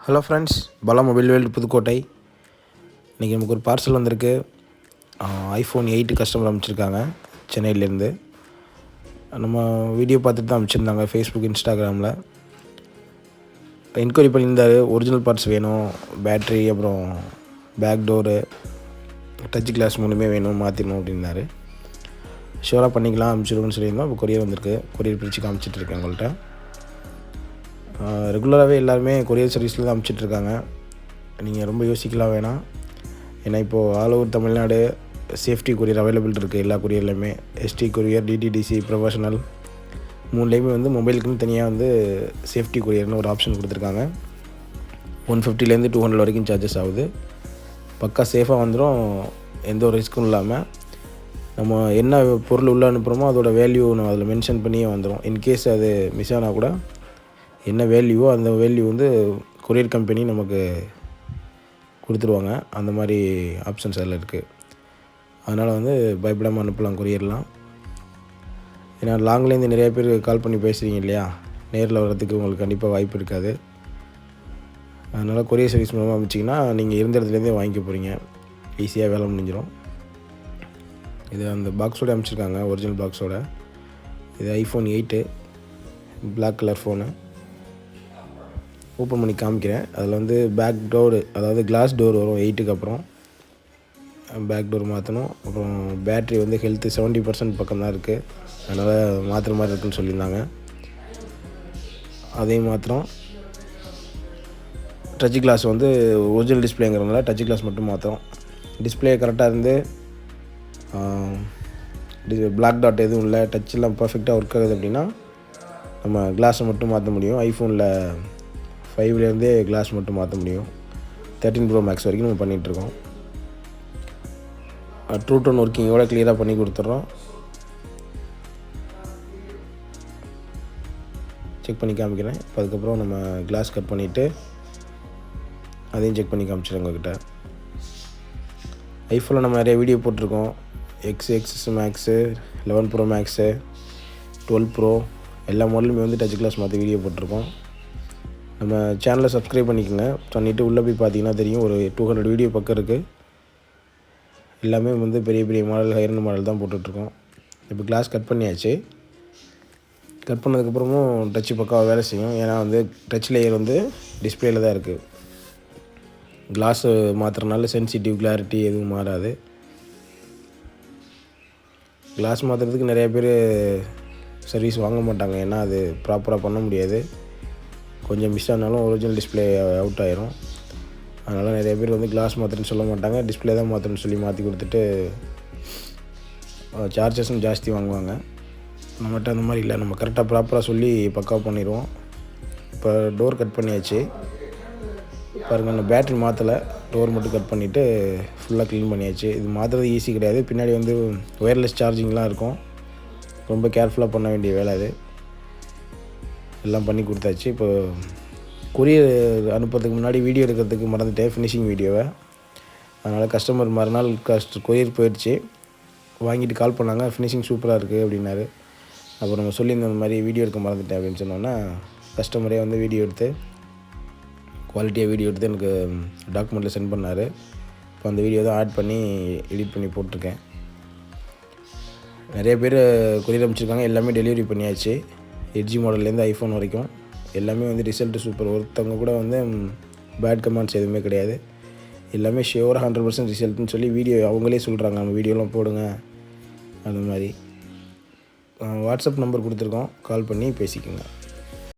Hello friends, பலாமொபில்வேர்ல்புதுக்கோட்டை. இன்றைக்கி நமக்கு ஒரு பார்சல் வந்திருக்கு. iPhone 8 கஸ்டமர் அனுப்பிச்சிருக்காங்க சென்னையிலேருந்து. நம்ம வீடியோ பார்த்துட்டு தான் அனுப்பிச்சிருந்தாங்க ஃபேஸ்புக், இன்ஸ்டாகிராமில். என்கொயரி பண்ணியிருந்தார். ஒரிஜினல் பார்ட்ஸ் வேணும், பேட்ரி, அப்புறம் பேக் டோரு, டச் கிளாஸ் மூணுமே வேணும், மாற்றிடணும் அப்படின்னாரு. ஷூராக பண்ணிக்கலாம், அனுப்பிச்சிடுவோம்னு சொல்லியிருந்தோம். இப்போ கொரியர் வந்திருக்கு. கொரியர் பிரித்து காமிச்சிட்ருக்கேன் உங்கள்கிட்ட. ரெகுலராகவே எல்லாருமே கொரியர் சர்வீஸில் தான் அனுப்பிச்சிட்ருக்காங்க. நீங்கள் ரொம்ப யோசிக்கலாம் வேணாம். ஏன்னா இப்போது all over Tamil Nadu safety courier available இருக்குது. எல்லா கொரியர்லையுமே எஸ்டி கொரியர், டிடிடிசி, ப்ரொஃபஷனல் மூணுலேயுமே மொபைலுக்குன்னு தனியாக சேஃப்டி கொரியர்னு ஒரு ஆப்ஷன் கொடுத்துருக்காங்க. 150 to 200 வரைக்கும் சார்ஜஸ் ஆகுது. பக்கா சேஃபாக வந்துடும், எந்த ஒரு ரிஸ்க்கும் இல்லாமல். நம்ம என்ன பொருள் உள்ளே அனுப்புகிறோமோ அதோட வேல்யூ நம்ம அதில் மென்ஷன் பண்ணியே வந்துடும். இன்கேஸ் அது மிஸ் ஆனால் கூட என்ன வேல்யூவோ அந்த வேல்யூ கொரியர் கம்பெனி நமக்கு கொடுத்துருவாங்க. அந்த மாதிரி ஆப்ஷன்ஸ் அதில் இருக்குது. அதனால் பயப்படாமல் அனுப்பலாம் கொரியர்லாம். ஏன்னா லாங்லேருந்து நிறைய பேர் கால் பண்ணி பேசுகிறீங்க இல்லையா, நேரில் வர்றதுக்கு உங்களுக்கு கண்டிப்பாக வாய்ப்பு இருக்காது. அதனால் கொரியர் சர்வீஸ் மூலமாக அனுப்பிச்சிங்கன்னா நீங்கள் இருந்த இடத்துலேருந்தே வாங்கிக்க போகிறீங்க. ஈஸியாக வேலை முடிஞ்சிடும். இது அந்த பாக்ஸோடு அனுப்பிச்சிருக்காங்க, ஒரிஜினல் பாக்ஸோட. இது iPhone 8 black colour phone. Open பண்ணி காமிக்கிறேன். அதில் பேக் டோரு, அதாவது கிளாஸ் டோர் வரும் 8க்கு அப்புறம். பேக் டோர் மாற்றணும். அப்புறம் பேட்ரி ஹெல்த்து 70% பக்கம் தான் இருக்குது. அதனால் மாற்றுற மாதிரி இருக்குதுன்னு சொல்லியிருந்தாங்க. அதையும் மாத்திரம். டச் கிளாஸ் ஒரிஜினல் டிஸ்பிளேங்கிறதுனால டச் கிளாஸ் மட்டும் மாத்திரம். டிஸ்பிளே கரெக்டாக பிளாக் டாட் எதுவும் இல்லை, டச்செல்லாம் பர்ஃபெக்டாக ஒர்க் ஆகுது அப்படின்னா நம்ம கிளாஸை மட்டும் மாற்ற முடியும். ஐஃபோனில் 5லேருந்தே கிளாஸ் மட்டும் மாற்ற முடியும். 13 Pro Max வரைக்கும் நம்ம பண்ணிகிட்ருக்கோம். ட்ரூ டோன் ஒர்க்கிங்கோட கிளியராக பண்ணி கொடுத்துட்றோம். செக் பண்ணி காமிக்கிறேன். இப்போ அதுக்கப்புறம் நம்ம கிளாஸ் கட் பண்ணிவிட்டு அதையும் செக் பண்ணி காமிச்சிடுறேன் உங்கள்கிட்ட. ஐஃபோனில் நம்ம நிறைய வீடியோ போட்டிருக்கோம். XS மேக்ஸு, 11 Pro Maxஸு, 12 Pro எல்லா மாடலுமே டச் கிளாஸ் மாற்றி வீடியோ போட்டிருக்கோம். நம்ம சேனலை சப்ஸ்கிரைப் பண்ணிவிட்டு உள்ளே போய் பார்த்தீங்கன்னா தெரியும். ஒரு 200 வீடியோ பக்கம் இருக்குது. எல்லாமே பெரிய பெரிய மாடல், ஹையர்ண்ட் மாடல் தான் போட்டுட்ருக்கோம். இப்போ கிளாஸ் கட் பண்ணியாச்சு. கட் பண்ணதுக்கப்புறமும் டச்சு பக்காவாக வேலை செய்யும். ஏன்னா டச் லேயர் டிஸ்பிளேயில் தான் இருக்குது. கிளாஸு மாற்றுறதுனால சென்சிட்டிவ், கிளாரிட்டி எதுவும் மாறாது. கிளாஸ் மாற்றுறதுக்கு நிறைய பேர் சர்வீஸ் வாங்க மாட்டாங்க. ஏன்னா அது ப்ராப்பராக பண்ண முடியாது. கொஞ்சம் மிஸ் ஆனாலும் ஒரிஜினல் டிஸ்பிளே அவுட் ஆயிரும். அதனால் நிறைய பேர் கிளாஸ் மாற்றுறேன்னு சொல்ல மாட்டாங்க, டிஸ்பிளே தான் மாற்றுறேன்னு சொல்லி மாற்றி கொடுத்துட்டு சார்ஜஸும் ஜாஸ்தி வாங்குவாங்க. நம்மகிட்ட அந்த மாதிரி இல்லை. நம்ம கரெக்டாக ப்ராப்பராக சொல்லி பக்காவாக பண்ணிடுவோம். இப்போ டோர் கட் பண்ணியாச்சு. பாருங்கள், நான் பேட்ரி மாற்றலை, டோர் மட்டும் கட் பண்ணிவிட்டு ஃபுல்லாக க்ளீன் பண்ணியாச்சு. இது மாற்றுறது ஈஸி கிடையாது. பின்னாடி ஒயர்லெஸ் சார்ஜிங்லாம் இருக்கும். ரொம்ப கேர்ஃபுல்லாக பண்ண வேண்டிய வேலை அது. எல்லாம் பண்ணி கொடுத்தாச்சு. இப்போ கொரியர் அனுப்புறதுக்கு முன்னாடி வீடியோ எடுக்கிறதுக்கு மறந்துட்டேன், ஃபினிஷிங் வீடியோவை. அதனால் கஸ்டமர் மறுநாள் கொரியர் போயிடுச்சு. வாங்கிட்டு கால் பண்ணாங்க, ஃபினிஷிங் சூப்பராக இருக்குது அப்படின்னாரு. அப்போ நம்ம சொல்லியிருந்த அந்த மாதிரி வீடியோ எடுக்க மறந்துட்டேன் அப்படின்னு சொன்னோன்னா, கஸ்டமரே வீடியோ எடுத்து குவாலிட்டியாக வீடியோ எடுத்து எனக்கு டாக்குமெண்ட்டில் சென்ட் பண்ணார். இப்போ அந்த வீடியோ தான் ஆட் பண்ணி எடிட் பண்ணி போட்டிருக்கேன். நிறைய பேர் கொரியர் அனுப்பிச்சிருக்காங்க. எல்லாமே டெலிவரி பண்ணியாச்சு. எட்ஜி மாடல்லேருந்து ஐஃபோன் வரைக்கும் எல்லாமே ரிசல்ட்டு சூப்பர். ஒருத்தவங்க கூட பேட் கமெண்ட்ஸ் எதுவுமே கிடையாது. எல்லாமே ஷியோராக 100% ரிசல்ட்டுன்னு சொல்லி வீடியோ அவங்களே சொல்கிறாங்க. நம்ம வீடியோலாம் போடுங்க அந்த மாதிரி. வாட்ஸ்அப் நம்பர் கொடுத்துருக்கோம், கால் பண்ணி பேசிக்கோங்க.